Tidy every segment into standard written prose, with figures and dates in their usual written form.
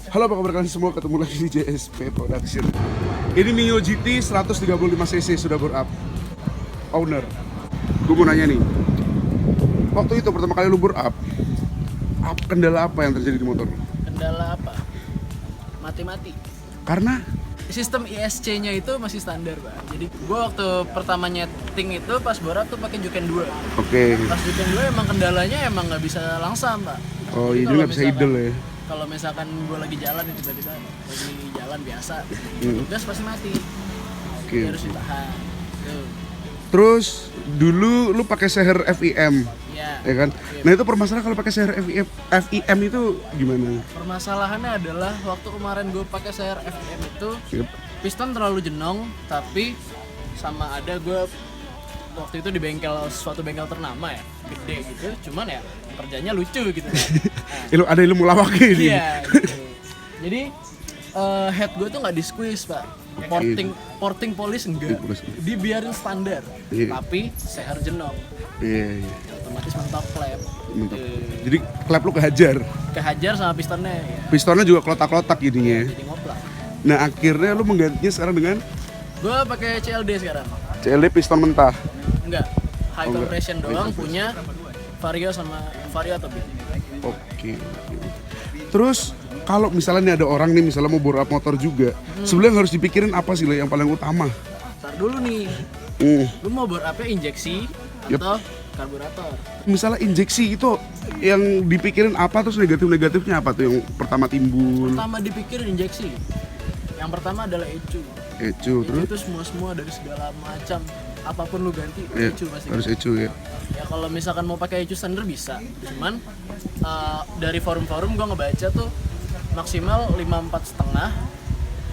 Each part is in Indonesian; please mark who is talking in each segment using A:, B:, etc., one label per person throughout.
A: Halo, apa kabar kalian semua? Ketemu lagi di JSP Production. Ini Mio GT 135cc sudah bore up. Owner, gue mau nanya nih, waktu itu pertama kali lu bore up, kendala apa yang terjadi di motor?
B: Kendala apa? Mati-mati.
A: Karena
B: Sistem ISC-nya itu masih standar, Pak. Jadi gua waktu pertama nyeting itu pas bore up tuh pakai Juken 2.
A: Oke.
B: Pas Juken 2 emang kendalanya emang nggak bisa langsam, Pak.
A: Oh iya,
B: Jadi
A: jadi
B: kalau
A: nggak bisa idle ya?
B: Kalau misalkan gua lagi jalan nih tiba-tiba lagi jalan biasa, gas pasti mati.
A: Oke.
B: Jadi harus ditahan. Tuh.
A: Terus dulu lu pakai Seher FIM,
B: Ya.
A: ya kan? Nah itu permasalahan kalau pakai Seher FIM itu gimana?
B: Permasalahannya adalah waktu kemarin gue pakai Seher FM itu
A: Yep.
B: piston terlalu jenong, tapi sama ada gue waktu itu di suatu bengkel ternama ya, gede gitu. Cuman ya kerjanya lucu gitu kan. Nah,
A: Ada ilmu lawaknya ini.
B: iya. Gitu. Jadi head gue tuh nggak di squeeze, Pak. Porting polish enggak. Dibiarin standar.
A: Iya.
B: Tapi Seher jenong.
A: Iya.
B: Otomatis mentok klep.
A: Mantap. Jadi klep lu kehajar.
B: Kehajar sama pistonnya ya.
A: Pistonnya juga klotak-klotak jadinya.
B: Jadi ngoplak.
A: Nah akhirnya lu menggantinya sekarang dengan
B: Gue pakai CLD sekarang.
A: CLD piston mentah.
B: Enggak. High
A: Oh,
B: compression
A: enggak.
B: doang punya Vario atau Beat.
A: Oke. Terus kalau misalnya nih ada orang nih misalnya mau bore up motor juga, sebenarnya yang harus dipikirin apa sih yang paling utama?
B: Ntar dulu nih. Lu mau bore up-nya injeksi atau karburator?
A: Misalnya injeksi itu yang dipikirin apa, terus negatif-negatifnya apa tuh yang pertama timbul?
B: Pertama dipikirin injeksi. Yang pertama adalah ECU.
A: Ecu,
B: ECU
A: terus?
B: itu semua dari segala macam. Apapun lu ganti,
A: Ya,
B: ECU pasti.
A: harus ecu ya.
B: Ya kalau misalkan mau pakai ECU standar bisa. Cuman dari forum-forum gua ngebaca tuh maksimal 54,5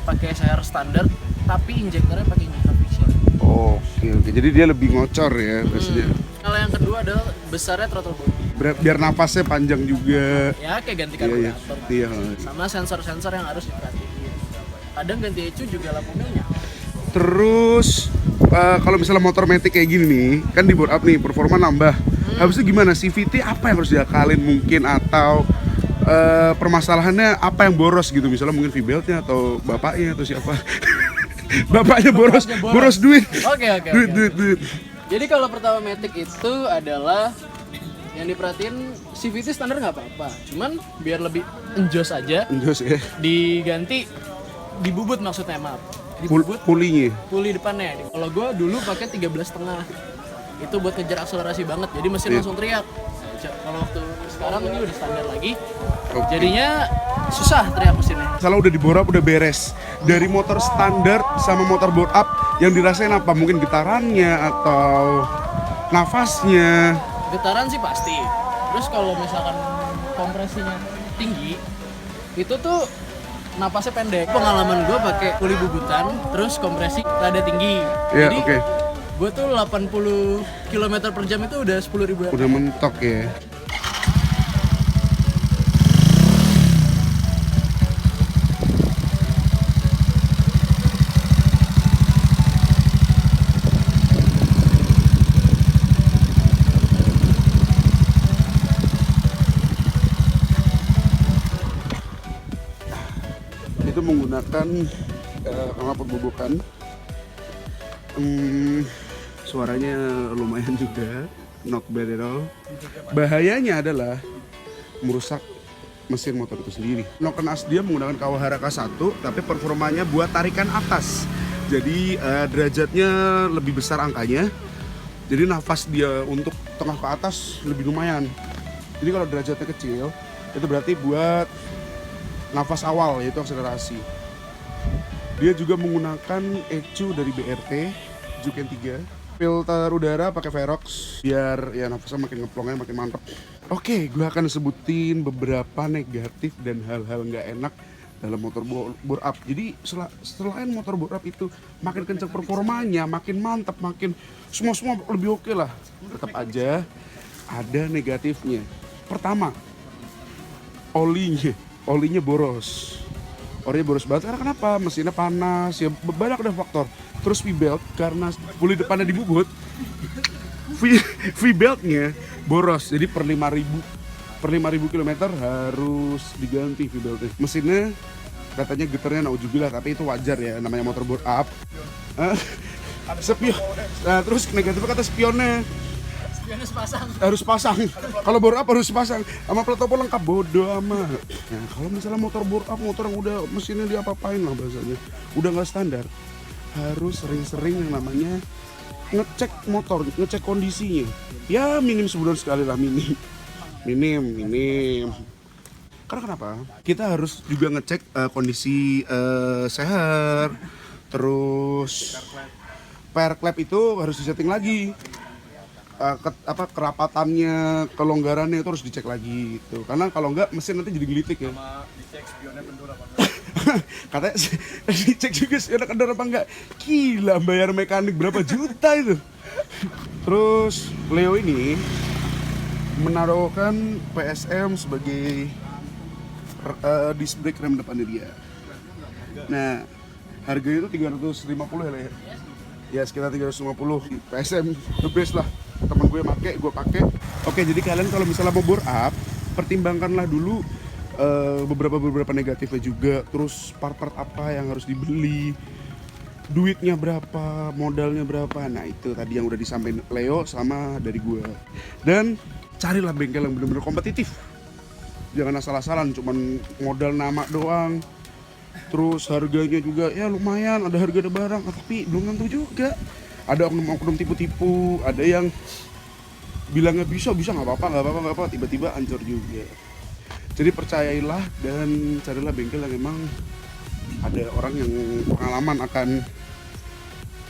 B: pakai Seher standar, tapi injektornya pakai injektor Vision.
A: Oke. Jadi dia lebih ngocor ya biasanya.
B: Kalau yang kedua adalah besarnya throttle body.
A: Biar napasnya panjang juga.
B: Ya kayak ganti
A: Iya,
B: karburator.
A: iya.
B: Sama sensor-sensor yang harus diperhatiin. Kadang ganti ECU juga lampu merah.
A: Terus kalau misalnya motor matic kayak gini nih, kan di bore up nih, performa nambah. Habis itu gimana? CVT apa yang harus diakalin mungkin, atau permasalahannya apa yang boros gitu? Misalnya mungkin V-beltnya atau bapaknya atau siapa? Bapaknya boros duit.
B: Oke.
A: Duit.
B: Jadi kalau pertama Matic itu adalah yang diperhatiin CVT standar nggak apa-apa, cuman biar lebih enjos aja
A: Jos ya.
B: diganti dibubut, maksudnya maaf, dibubut
A: Pulinya.
B: puli depannya. Kalau gue dulu pakai 13,5 itu buat ngejar akselerasi banget, jadi mesin langsung teriak. Kalau waktu sekarang ini udah standar lagi,
A: Oke.
B: jadinya susah teriak mesinnya.
A: Salah udah di bore up udah beres. Dari motor standar sama motor bore up yang dirasain apa? Mungkin getarannya atau nafasnya.
B: Getaran sih pasti. Terus kalau misalkan kompresinya tinggi, itu tuh napasnya pendek. Pengalaman gue pakai puli bubutan, terus kompresi rada tinggi.
A: Iya,
B: Jadi
A: oke.
B: gue tuh 80 km per jam itu udah 10.000
A: Udah mentok ya. Itu menggunakan knalpot bubukan. Suaranya lumayan juga, not bad at all. Bahayanya adalah merusak mesin motor itu sendiri. Noken as dia menggunakan Kawahara K1, tapi performanya buat tarikan atas. Jadi derajatnya lebih besar angkanya. Jadi nafas dia untuk tengah ke atas lebih lumayan. Jadi kalau derajatnya kecil, itu berarti buat nafas awal, yaitu akselerasi. Dia juga menggunakan ECU dari BRT Juken 3. Filter udara pakai Verox biar ya nafasnya makin ngeplongnya makin mantap. Oke, gue akan sebutin beberapa negatif dan hal-hal nggak enak dalam motor bore up. Jadi selain motor bore up itu makin kencang performanya, makin mantap, makin semua lebih oke lah. Tetap aja ada negatifnya. Pertama, olinya boros. Orinya boros banget karena kenapa? Mesinnya panas, ya banyak ada faktor. Terus V-belt karena puli depannya dibubut, V-beltnya boros. Jadi per 5.000 per 5.000 km harus diganti V-beltnya. Mesinnya katanya getarnya naujubillah, tapi itu wajar ya, namanya motor bore up. Spion. Nah, terus negatifnya kata spionnya
B: Spionnya sepasang.
A: harus pasang. Kalau bore up harus pasang. Sama plat topo lengkap, bodo amat. Nah, kalau misalnya motor bore up, motor yang udah mesinnya diapa-apain lah bahasanya, udah nggak standar, harus sering-sering yang namanya ngecek motor, ngecek kondisinya. Ya minim sebulan sekali lah, minim. Karena kenapa? Kita harus juga ngecek kondisi seher, terus pair clap itu harus disetting lagi. Kerapatannya, kelonggarannya itu harus dicek lagi gitu. Karena kalau enggak mesin nanti jadi gelitik ya.
C: Sama dicek spionnya kendor apa enggak?
A: Katanya dicek juga spionnya kendor apa enggak. Gila, bayar mekanik berapa juta itu. Terus Leo ini menaruhkan PSM sebagai disc brake rem depannya dia. Nah, harganya itu 350 ya, Le? Ya sekitar 350. PSM the best lah. Temen gue make, gue pakai. Oke, jadi kalian kalau misalnya mau bore up, pertimbangkanlah dulu beberapa negatifnya juga. Terus part-part apa yang harus dibeli, duitnya berapa, modalnya berapa. Nah itu tadi yang udah disampaikan Leo sama dari gue. Dan carilah bengkel yang benar-benar kompetitif. Jangan asal-asalan, cuman modal nama doang. Terus harganya juga ya lumayan, ada harga ada barang, tapi belum tentu juga. Ada oknum-oknum tipu-tipu, ada yang bilangnya bisa nggak apa-apa, tiba-tiba hancur juga. Jadi percayailah dan carilah bengkel yang emang ada orang yang pengalaman akan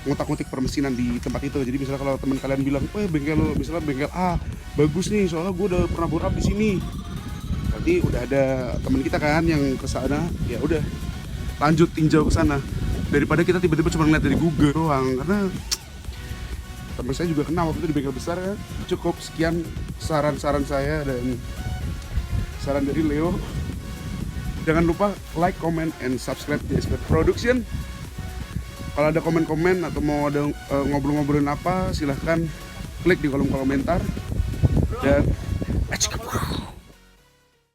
A: ngutak-ngutik permesinan di tempat itu. Jadi misalnya kalau teman kalian bilang, misalnya bengkel A bagus nih, soalnya gue udah pernah bore up di sini. Berarti udah ada teman kita kan yang ke sana, ya udah lanjut tinjau ke sana. Daripada kita tiba-tiba cuma ngeliat dari Google doang, karena teman saya juga kenal waktu itu di bengkel besar kan. Cukup sekian saran-saran saya dan saran dari Leo. Jangan lupa like, comment, and subscribe di SPT Production. Kalau ada komen-komen atau mau ada ngobrol-ngobrolin apa, silahkan klik di kolom komentar. Dan let's go.